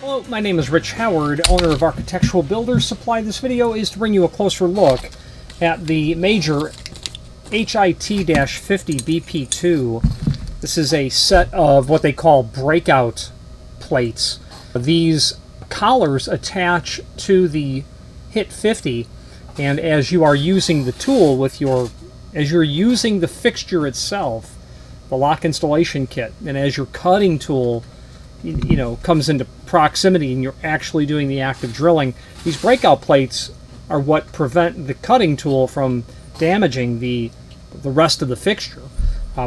Hello, my name is Rich Howard, owner of Architectural Builders Supply. This video is to bring you a closer look at the major HIT-50BP2. This is a set of what they call breakout plates. These collars attach to the HIT-50, and as you are using the tool as you're using the fixture itself, the lock installation kit, and as your cutting tool comes into proximity and you're actually doing the act of drilling, these breakout plates are what prevent the cutting tool from damaging the rest of the fixture.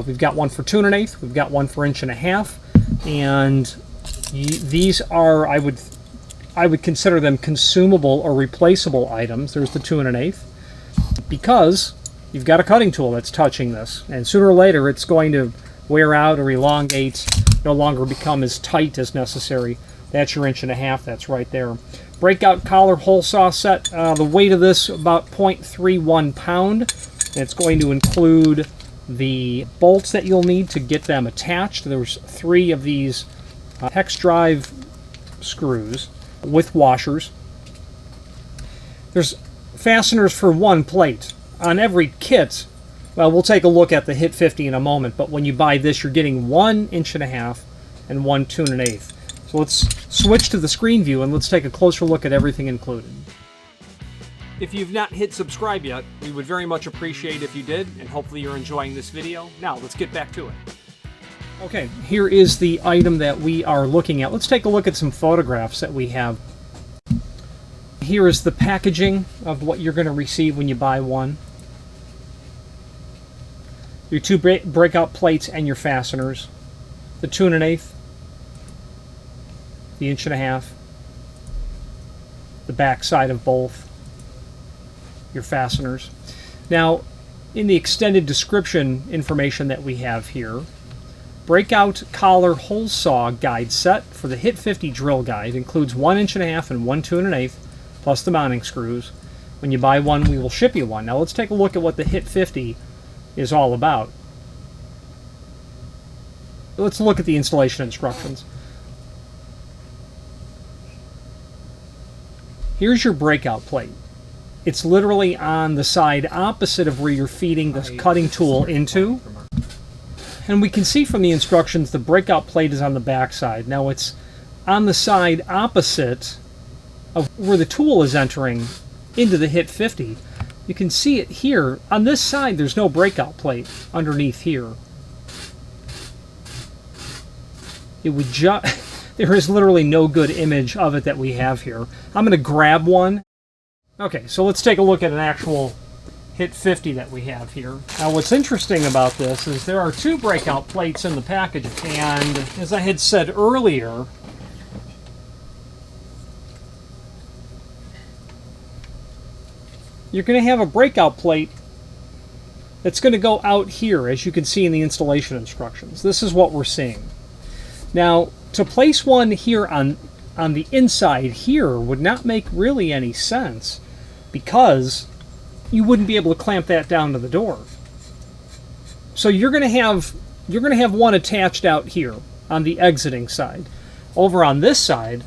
We've got one for 2 1/8, we've got one for 1.5 inches, and these are, I would consider them consumable or replaceable items. There's the 2 1/8, because you've got a cutting tool that's touching this, and sooner or later it's going to wear out or elongate, no longer become as tight as necessary. That's your 1.5 inches, that's right there. Breakout collar hole saw set. The weight of this about 0.31 pound. It's going to include the bolts that you'll need to get them attached. There's 3 of these hex drive screws with washers. There's fasteners for 1 plate. On every kit, well, we'll take a look at the HIT-50 in a moment, but when you buy this, you're getting 1.5 inches and one 2 1/8. So let's switch to the screen view and let's take a closer look at everything included. If you've not hit subscribe yet, we would very much appreciate if you did, and hopefully you're enjoying this video. Now, let's get back to it. Okay, here is the item that we are looking at. Let's take a look at some photographs that we have. Here is the packaging of what you're going to receive when you buy one. Your 2 breakout plates and your fasteners. The 2 1/8, the 1.5 inches, the back side of both, your fasteners. Now, in the extended description information that we have here, breakout collar hole saw guide set for the HIT-50 drill guide includes 1.5 inches and one 2 1/8, plus the mounting screws. When you buy one, we will ship you one. Now let's take a look at what the HIT-50 is all about. Let's look at the installation instructions. Here's your breakout plate. It's literally on the side opposite of where you're feeding the cutting tool into. And we can see from the instructions the breakout plate is on the back side. Now it's on the side opposite of where the tool is entering into the HIT-50. You can see it here. On this side, there's no breakout plate underneath here. It would there is literally no good image of it that we have here. I'm going to grab one. Okay, so let's take a look at an actual HIT-50 that we have here. Now what's interesting about this is there are 2 breakout plates in the package, and as I had said earlier, you're going to have a breakout plate that's going to go out here, as you can see in the installation instructions. This is what we're seeing. Now, to place one here on the inside here would not make really any sense, because you wouldn't be able to clamp that down to the door. So you're going to have one attached out here on the exiting side. Over on this side,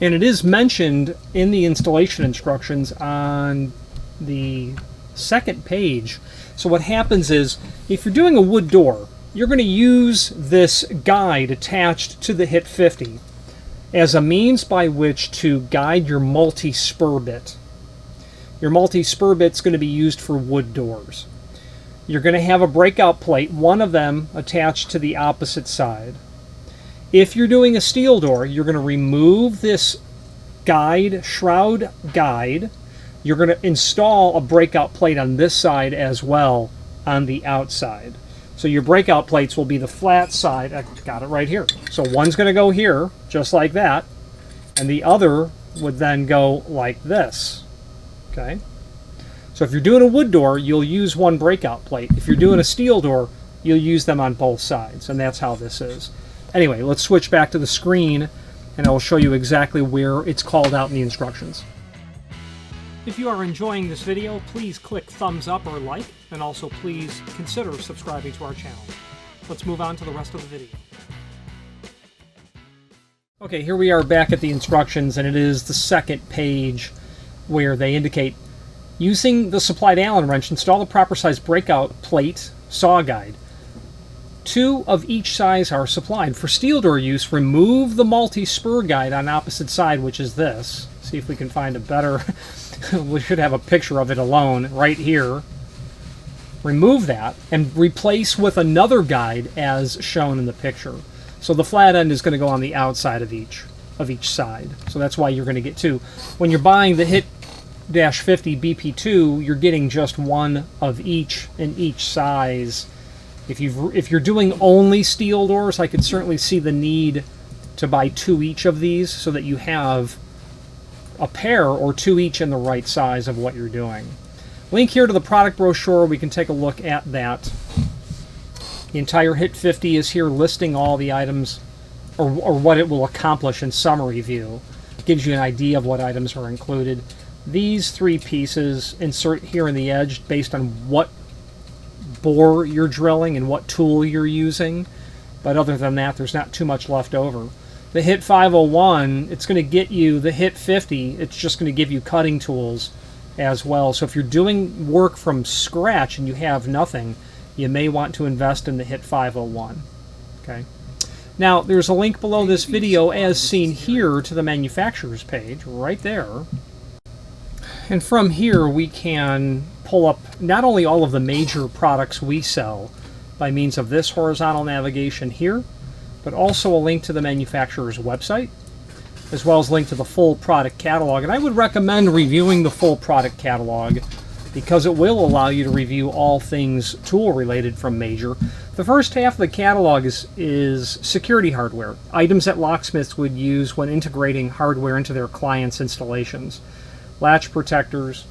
and it is mentioned in the installation instructions on the 2nd page. So what happens is, if you're doing a wood door, you're going to use this guide attached to the HIT-50 as a means by which to guide your multi-spur bit. Your multi-spur bit's going to be used for wood doors. You're going to have a breakout plate, one of them attached to the opposite side. If you're doing a steel door, you're going to remove this shroud guide. You're going to install a breakout plate on this side as well on the outside. So your breakout plates will be the flat side. I got it right here. So one's going to go here, just like that, and the other would then go like this. Okay? So if you're doing a wood door, you'll use one breakout plate. If you're doing a steel door, you'll use them on both sides, and that's how this is. Anyway, let's switch back to the screen, and I'll show you exactly where it's called out in the instructions. If you are enjoying this video, please click thumbs up or like, and also please consider subscribing to our channel. Let's move on to the rest of the video. Okay, here we are back at the instructions, and it is the second page where they indicate using the supplied Allen wrench, install the proper size breakout plate saw guide. 2 of each size are supplied. For steel door use, remove the multi-spur guide on opposite side, which is this. See if we can find a better... we should have a picture of it alone right here. Remove that and replace with another guide as shown in the picture. So the flat end is going to go on the outside of each side. So that's why you're going to get 2. When you're buying the HIT-50BP2, you're getting just 1 of each in each size. If you're doing only steel doors, I could certainly see the need to buy 2 each of these so that you have a pair or 2 each in the right size of what you're doing. Link here to the product brochure. We can take a look at that. The entire HIT-50 is here listing all the items or what it will accomplish in summary view. It gives you an idea of what items are included. These 3 pieces insert here in the edge based on what bore you're drilling and what tool you're using, but other than that there's not too much left over. The HIT-501, it's going to get you the HIT-50, it's just going to give you cutting tools as well. So if you're doing work from scratch and you have nothing, you may want to invest in the HIT-501. Okay. Now there's a link below this video as seen here to the manufacturer's page right there. And from here we can pull up not only all of the major products we sell by means of this horizontal navigation here, but also a link to the manufacturer's website, as well as a link to the full product catalog. And I would recommend reviewing the full product catalog because it will allow you to review all things tool related from Major. The first half of the catalog is security hardware, items that locksmiths would use when integrating hardware into their clients' installations. Latch protectors,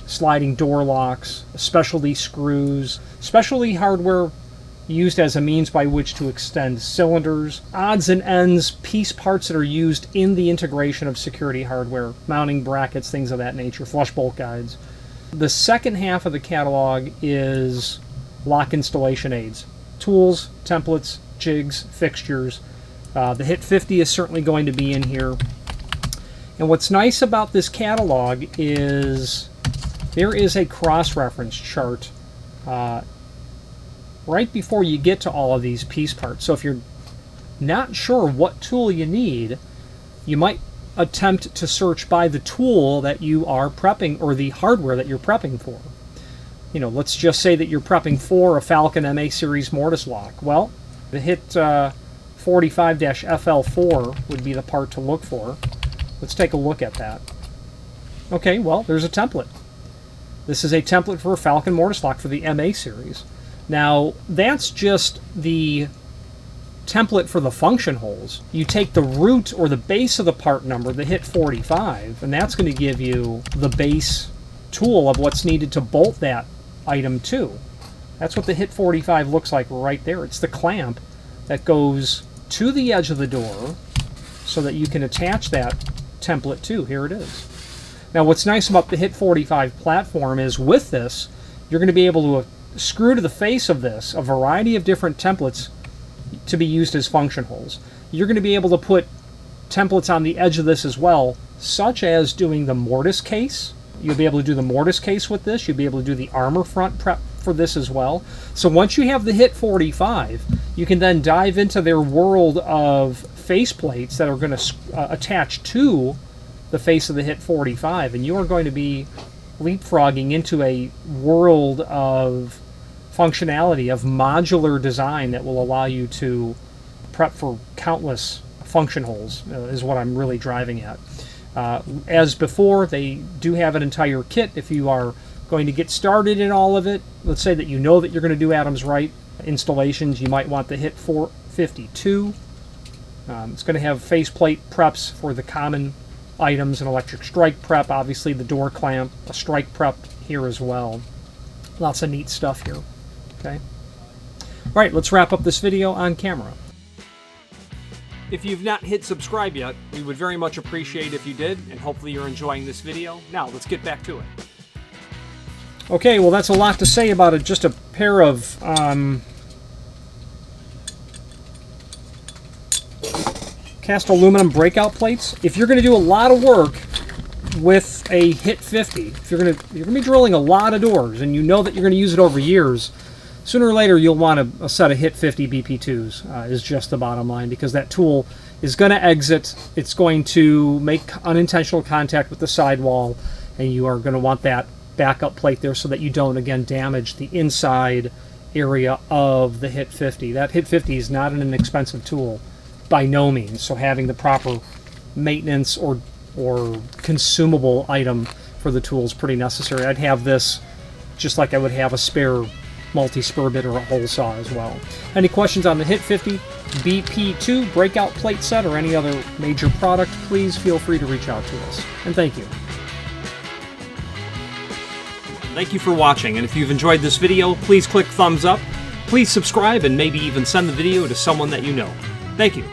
sliding door locks, specialty screws, specialty hardware used as a means by which to extend cylinders, odds and ends, piece parts that are used in the integration of security hardware, mounting brackets, things of that nature, flush bolt guides. The second half of the catalog is lock installation aids, tools, templates, jigs, fixtures. The HIT-50 is certainly going to be in here. And what's nice about this catalog is there is a cross-reference chart right before you get to all of these piece parts. So if you're not sure what tool you need, you might attempt to search by the tool that you are prepping or the hardware that you're prepping for. You know, let's just say that you're prepping for a Falcon MA series mortise lock. Well, the HIT-45-FL4 would be the part to look for. Let's take a look at that. Okay, well, there's a template. This is a template for a Falcon mortise lock for the MA series. Now, that's just the template for the function holes. You take the root or the base of the part number, the HIT-45, and that's going to give you the base tool of what's needed to bolt that item to. That's what the HIT-45 looks like right there. It's the clamp that goes to the edge of the door so that you can attach that template to. Here it is. Now what's nice about the HIT-45 platform is with this, you're going to be able to screw to the face of this a variety of different templates to be used as function holes. You're going to be able to put templates on the edge of this as well, such as doing the mortise case. You'll be able to do the mortise case with this. You'll be able to do the armor front prep for this as well. So once you have the HIT-45, you can then dive into their world of face plates that are going to attach to the face of the HIT-45, and you are going to be leapfrogging into a world of functionality, of modular design that will allow you to prep for countless function holes, is what I'm really driving at. As before, they do have an entire kit if you are going to get started in all of it. Let's say that you know that you're going to do Adams Right installations. You might want the HIT-52. It's going to have faceplate preps for the common items, an electric strike prep, obviously the door clamp, a strike prep here as well. Lots of neat stuff here. Okay. All right, let's wrap up this video on camera. If you've not hit subscribe yet, we would very much appreciate if you did, and hopefully you're enjoying this video. Now, let's get back to it. Okay, well that's a lot to say about it. Just a pair of cast aluminum breakout plates. If you're going to do a lot of work with a HIT-50, if you're going to be drilling a lot of doors and you know that you're going to use it over years, sooner or later you'll want a set of HIT-50BP2s, is just the bottom line, because that tool is going to exit. It's going to make unintentional contact with the sidewall, and you are going to want that backup plate there so that you don't, again, damage the inside area of the HIT-50. That HIT-50 is not an inexpensive tool by no means, so having the proper maintenance or consumable item for the tool is pretty necessary. I'd have this just like I would have a spare multi-spur bit or a hole saw as well. Any questions on the HIT-50BP2 breakout plate set or any other major product, please feel free to reach out to us. And thank you. Thank you for watching, and if you've enjoyed this video, please click thumbs up, please subscribe, and maybe even send the video to someone that you know. Thank you.